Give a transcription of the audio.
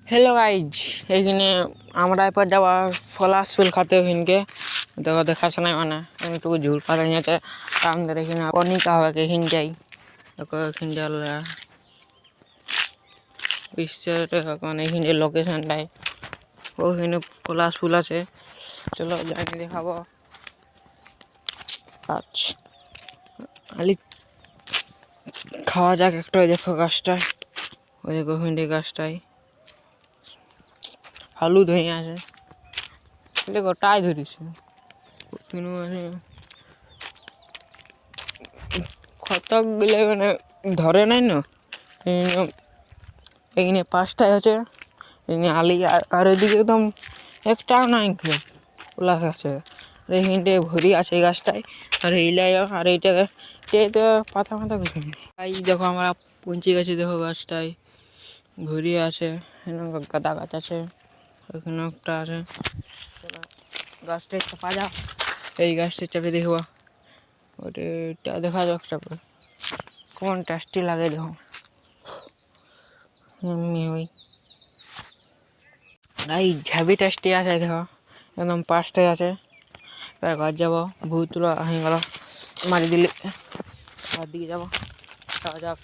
hello guys এইখানে আমরা এরপর যাওয়া ফলার চুল খাতে হিনকে দেখো দেখাচ্ছে না মানে একটু ঝুল পাতা নিয়েছে আমাদের এখানে অনিকা হবে এখানে যাই দেখো এখানে যাওয়া মানে এখানে লোকেশনটাই ওখানে পলাশ ফুল আছে চলো যাই দেখাবো আচ্ছা আলি খাওয়া যাক একটা দেখো গাছটায় ওই দেখো হিন্দি গাছটায় হলুদ হয়ে আছে দেখো টাই ধরিছে খতক গেলে মানে ধরে নাই না এখানে পাঁচটায় আছে এখানে আলি আর ওইদিকে একদম একটাও নাই পলাশ আছে এইখানটায় ভরি আছে এই গাছটায় আর এইলাই আর এইটাকে তো পাতা ফাতা কিছু নেই তাই দেখো আমরা পৌঁছে গেছি দেখো গাছটায় ভরি আছে গাদা গাছ আছে ওখানে একটা আছে গাছটায় চাপা যাও এই গাছটা চাপে দেখবা ওটা দেখা যাক চাপে কোন টেস্টি লাগে দেখো এমনি ওই এই ঝাবি টেস্টি আছে দেখো একদম পাঁচটায় আছে এবার ঘর যাবো ভূতরা হয়ে গেল মারি দিলে ঘর দিকে যাবো যাওয়া যাক